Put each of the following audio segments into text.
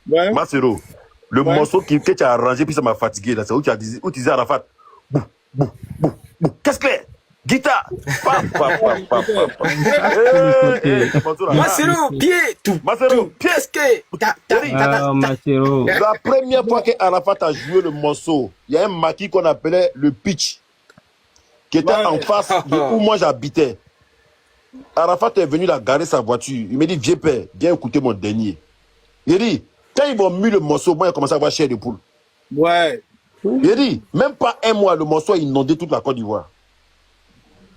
Ouais. Macero, le Ouais. morceau que tu as arrangé, puis ça m'a fatigué, là, c'est où tu disais Arafat. Bou, bou, bou, bou. Qu'est-ce que c'est? Guitare. Pa, pa, pa, pa, pa, pa. Ce morceau-là. Macero, pied, tout. Macero, pied. Qu'est-ce que. Macero. La première fois que Arafat a joué le morceau, il y a un maquis qu'on appelait le pitch, qui était en face de où moi j'habitais. Arafat est venu la garer sa voiture. Il m'a dit, vieux père, viens écouter mon dernier. Il dit, quand ils m'ont mis le morceau, moi j'ai commencé à avoir chair de poule. Ouais. Il dit, même pas un mois, le morceau a inondé toute la Côte d'Ivoire.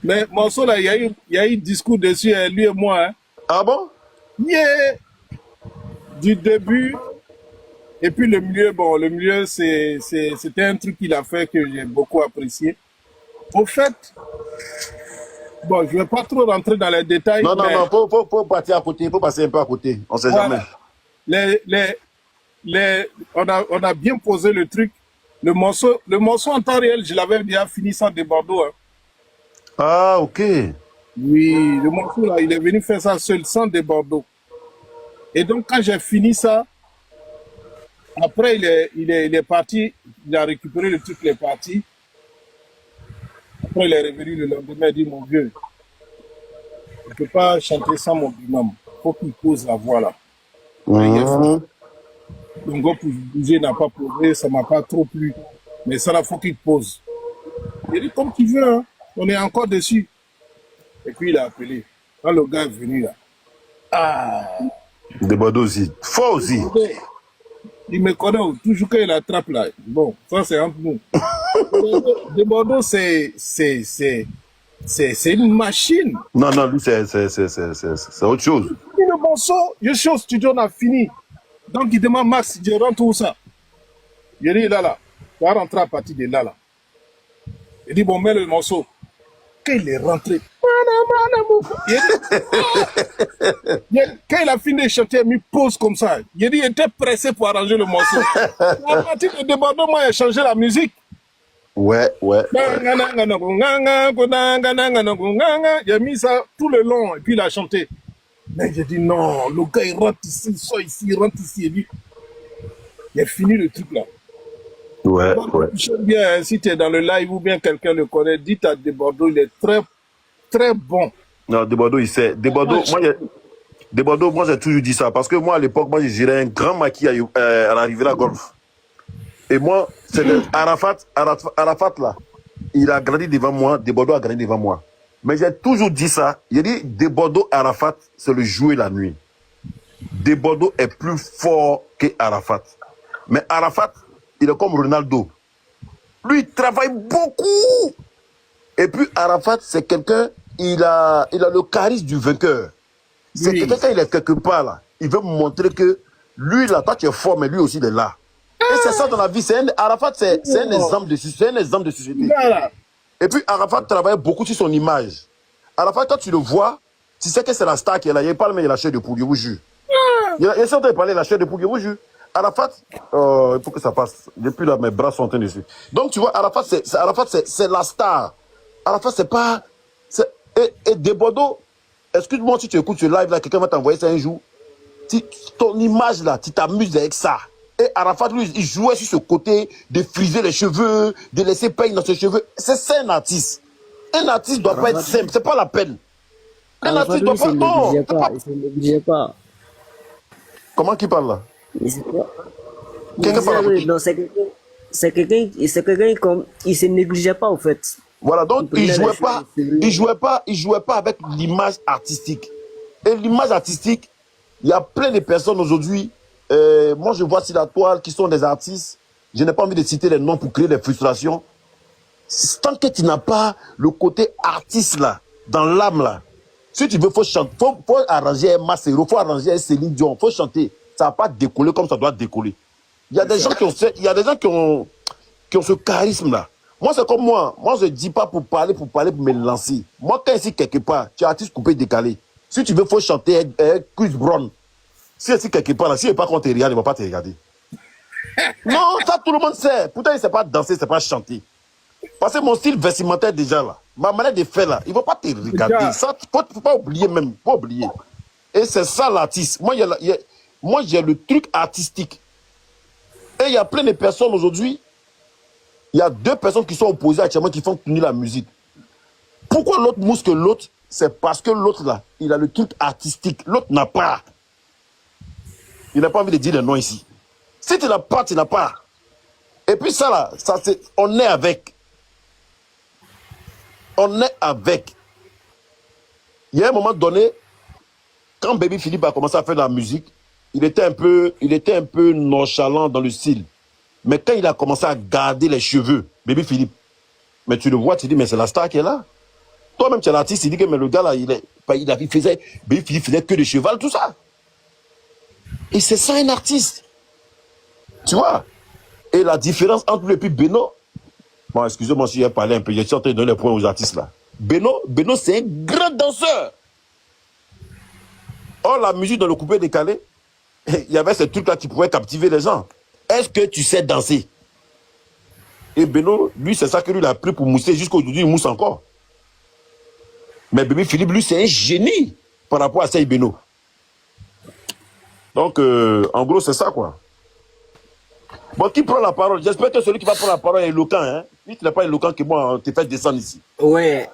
Mais morceau là, il y a eu discours dessus, lui et moi. Hein. Ah bon? Yeah. Du début. Et puis le milieu, bon, le milieu, c'était un truc qu'il a fait que j'ai beaucoup apprécié. Au fait, bon, je ne vais pas trop rentrer dans les détails. Non, non, mais non, faut partir à côté, faut passer un peu à côté. On sait voilà. jamais. On a bien posé le truc. Le morceau en temps réel, je l'avais déjà fini sans des Bordeaux. Hein. Ah, ok. Oui, le morceau là, il est venu faire ça seul, sans des Bordeaux. Et donc, quand j'ai fini ça, après, il est parti, il a récupéré le truc, il est parti. Après, il est revenu le lendemain, il dit, mon vieux, je ne peux pas chanter sans mon binôme. Il faut qu'il pose la voix là. Le gars pour bouger n'a pas posé, ça ne m'a pas trop plu. Mais ça, il faut qu'il pose. Il dit, comme tu veux, hein. On est encore dessus. Et puis, il a appelé. Quand le gars est venu là, ah, Des Bordeaux aussi. Faux aussi. il me connaît toujours qu'il attrape là. Bon, ça c'est entre nous. Des Bordeaux, c'est une machine. Non, non, lui, c'est autre chose. Et le morceau, je suis au studio, on a fini. Donc il demande Max, je rentre où ça? Il dit là, tu vas rentrer à partir de là. Il dit bon, mets le morceau. Quand il est rentré, quand il a fini de chanter, il pose comme ça. Il dit il était pressé pour arranger le morceau. À partir de débordement, moi, il a changé la musique. Ouais. Il a mis ça tout le long et puis il a chanté. Mais j'ai dit non, le gars il rentre ici, il sort ici, il rentre ici. Et puis, il a fini le truc là. Ouais. Bien, si tu es dans le live ou bien quelqu'un le connaît, dites à Desbordeaux, il est très, très bon. Non, Des Bordeaux, il sait. Des Bordeaux, moi j'ai toujours dit ça. Parce que moi, à l'époque, moi, j'ai géré un grand maquis à l'arrivée de la Golf. Et moi, c'est Arafat là, il a grandi devant moi, Des Bordeaux a grandi devant moi. Mais j'ai toujours dit ça. J'ai dit, Des Bordeaux, Arafat, c'est le jouer la nuit. Des Bordeaux est plus fort que Arafat. Mais Arafat, il est comme Ronaldo. Lui, il travaille beaucoup. Et puis Arafat, c'est quelqu'un, il a le charisme du vainqueur. C'est quelqu'un, quand il est quelque part là, il veut montrer que lui là, toi tu es fort, mais lui aussi il est là. Et c'est ça dans la vie. Arafat, c'est un exemple de société. Et puis Arafat travaille beaucoup sur son image. Arafat, quand tu le vois, tu sais que c'est la star qui est là. Il parle, mais il a la chair de poule, je vous jure. Il est en train de parler de la chair de poule, je vous jure. Arafat, il faut que ça passe. Depuis là, mes bras sont en train dessus. Donc, tu vois, Arafat, c'est la star. Arafat, c'est pas... Et Des Bordeaux, excuse-moi si tu écoutes ce live là, quelqu'un va t'envoyer ça un jour. Ton image là, tu t'amuses avec ça. Et Arafat, lui, il jouait sur ce côté de friser les cheveux, de laisser peindre dans ses cheveux. C'est ça un artiste. Un artiste doit pas être simple, c'est pas la peine. Un artiste doit pas... Non, il se négligeait pas. Comment qu'il parle là? C'est quelqu'un comme il se négligeait pas en fait. Voilà, donc il jouait pas avec l'image artistique. Et l'image artistique, il y a plein de personnes aujourd'hui. Moi, je vois sur la toile qui sont des artistes. Je n'ai pas envie de citer les noms pour créer des frustrations. Tant que tu n'as pas le côté artiste là, dans l'âme là, si tu veux, faut chanter, faut arranger un Macero, faut arranger un Céline Dion, faut chanter. Ça va pas décoller comme ça doit décoller. Il y a des gens qui ont ce charisme-là. Moi, c'est comme moi. Moi, je ne dis pas pour parler, pour me lancer. Moi, quand ici, quelque part, tu es artiste coupé, décalé. Si tu veux, faut chanter Chris Brown. Si ici, quelque part, là, si il n'est pas contre te regarde, il ne va pas te regarder. Non, ça, tout le monde sait. Pourtant, il ne sait pas danser, il ne sait pas chanter. Parce que mon style vestimentaire, déjà, là, ma manière de faire, là, il ne va pas te regarder. Ça, il ne faut pas oublier même. Faut oublier. Et c'est ça, l'artiste. Moi, il Moi, j'ai le truc artistique. Et il y a plein de personnes aujourd'hui, il y a 2 personnes qui sont opposées actuellement qui font tenir la musique. Pourquoi l'autre mousse que l'autre? C'est parce que l'autre là, il a le truc artistique. L'autre n'a pas. Il n'a pas envie de dire le nom ici. Si tu n'as pas, tu n'as pas. Et puis ça là, ça, on est avec. On est avec. Il y a un moment donné, quand Baby Philippe a commencé à faire de la musique, il était un peu nonchalant dans le style. Mais quand il a commencé à garder les cheveux, Baby Philippe, mais tu le vois, tu dis, mais c'est la star qui est là. Toi-même, tu es l'artiste, il dit que mais le gars là, Baby Philippe faisait que de cheval, tout ça. Et c'est ça un artiste. Tu vois? Et la différence entre lui et puis Beno, bon, excusez-moi si j'ai parlé un peu, j'ai tenté de donner les points aux artistes là. Beno, c'est un grand danseur. Or, la musique dans le coupé décalé, il y avait ce truc-là qui pouvait captiver les gens. Est-ce que tu sais danser? Et Beno, lui, c'est ça que lui, il a pris pour mousser. Jusqu'à aujourd'hui, il mousse encore. Mais Baby Philippe, lui, c'est un génie par rapport à ça, Beno. Donc, en gros, c'est ça, quoi. Bon, qui prend la parole? J'espère que celui qui va prendre la parole est éloquent, hein. Si tu n'es pas éloquent, que moi, tu fais descendre ici. Ouais.